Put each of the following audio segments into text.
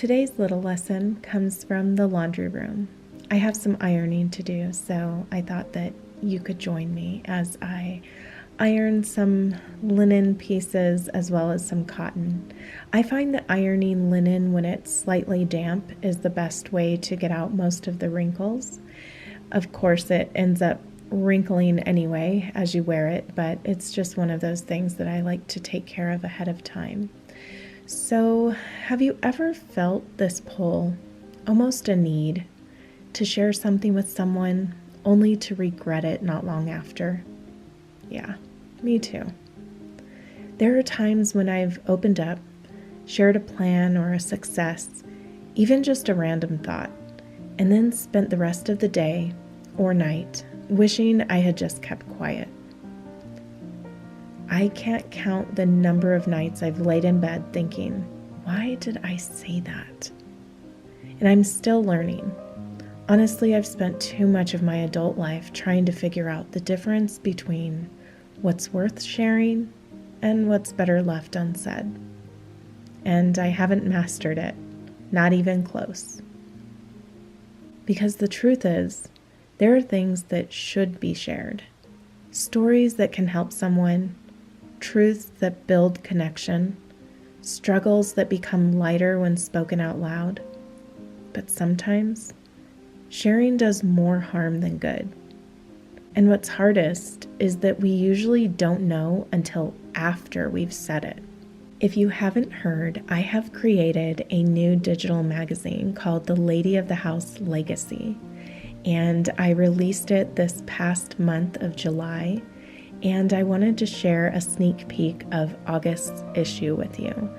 Today's little lesson comes from the laundry room. I have some ironing to do, so I thought that you could join me as I iron some linen pieces as well as some cotton. I find that ironing linen when it's slightly damp is the best way to get out most of the wrinkles. Of course, it ends up wrinkling anyway as you wear it, but it's just one of those things that I like to take care of ahead of time. So, have you ever felt this pull, almost a need, to share something with someone only to regret it not long after? Yeah, me too. There are times when I've opened up, shared a plan or a success, even just a random thought, and then spent the rest of the day or night wishing I had just kept quiet. I can't count the number of nights I've laid in bed thinking, why did I say that? And I'm still learning. Honestly, I've spent too much of my adult life trying to figure out the difference between what's worth sharing and what's better left unsaid. And I haven't mastered it, not even close. Because the truth is, there are things that should be shared. Stories that can help someone, truths that build connection, struggles that become lighter when spoken out loud. But sometimes, sharing does more harm than good. And what's hardest is that we usually don't know until after we've said it. If you haven't heard, I have created a new digital magazine called The Lady of the House Legacy. And I released it this past month of July. And I wanted to share a sneak peek of August's issue with you.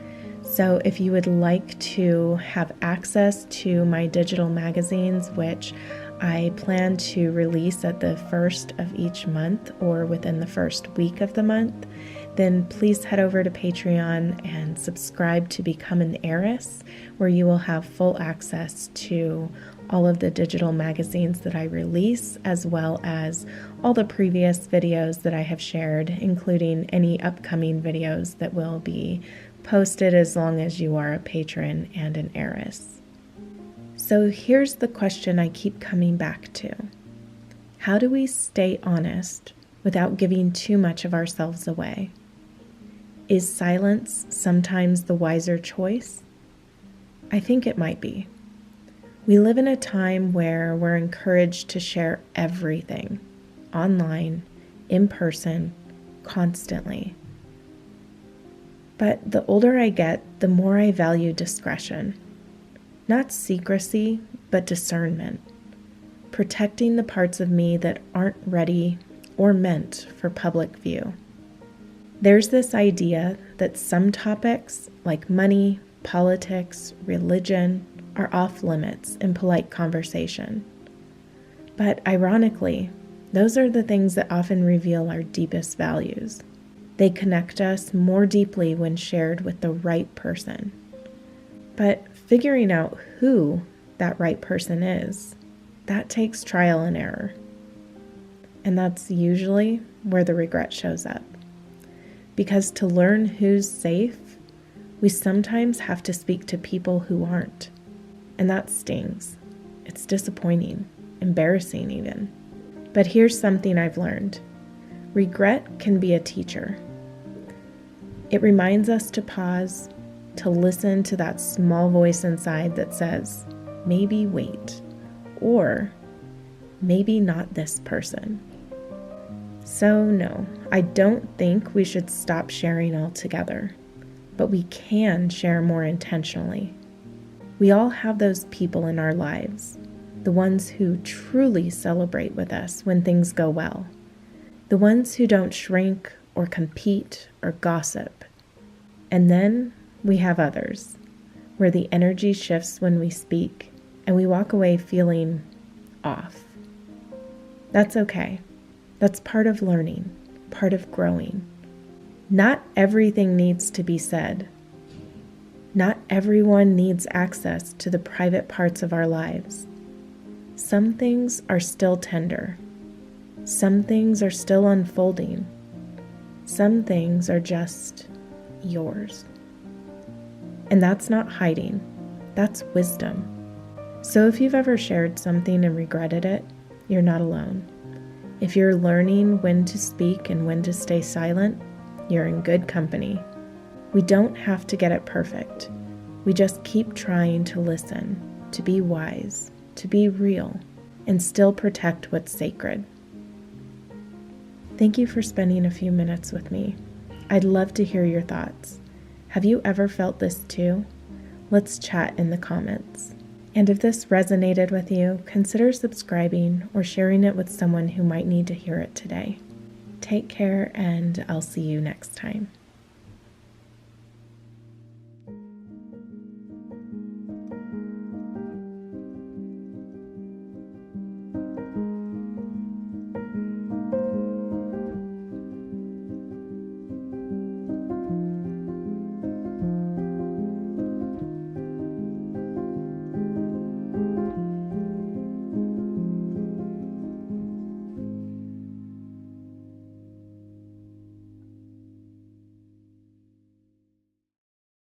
So if you would like to have access to my digital magazines, which I plan to release at the first of each month or within the first week of the month, then please head over to Patreon and subscribe to Become an Heiress, where you will have full access to all of the digital magazines that I release, as well as all the previous videos that I have shared, including any upcoming videos that will be posted as long as you are a patron and an heiress. So here's the question I keep coming back to. How do we stay honest without giving too much of ourselves away? Is silence sometimes the wiser choice? I think it might be. We live in a time where we're encouraged to share everything, online, in person, constantly. But the older I get, the more I value discretion. Not secrecy, but discernment. Protecting the parts of me that aren't ready or meant for public view. There's this idea that some topics, like money, politics, religion, are off limits in polite conversation. But ironically, those are the things that often reveal our deepest values. They connect us more deeply when shared with the right person. But figuring out who that right person is, that takes trial and error. And that's usually where the regret shows up. Because to learn who's safe, we sometimes have to speak to people who aren't. And that stings. It's disappointing, embarrassing even. But here's something I've learned. Regret can be a teacher. It reminds us to pause, to listen to that small voice inside that says, maybe wait, or maybe not this person. So no, I don't think we should stop sharing altogether, but we can share more intentionally. We all have those people in our lives, the ones who truly celebrate with us when things go well, the ones who don't shrink or compete or gossip. And then we have others, where the energy shifts when we speak and we walk away feeling off. That's okay. That's part of learning, part of growing. Not everything needs to be said. Not everyone needs access to the private parts of our lives. Some things are still tender. Some things are still unfolding. Some things are just yours. And that's not hiding. That's wisdom. So if you've ever shared something and regretted it, you're not alone. If you're learning when to speak and when to stay silent, you're in good company. We don't have to get it perfect. We just keep trying to listen, to be wise, to be real, and still protect what's sacred. Thank you for spending a few minutes with me. I'd love to hear your thoughts. Have you ever felt this too? Let's chat in the comments. And if this resonated with you, consider subscribing or sharing it with someone who might need to hear it today. Take care, and I'll see you next time.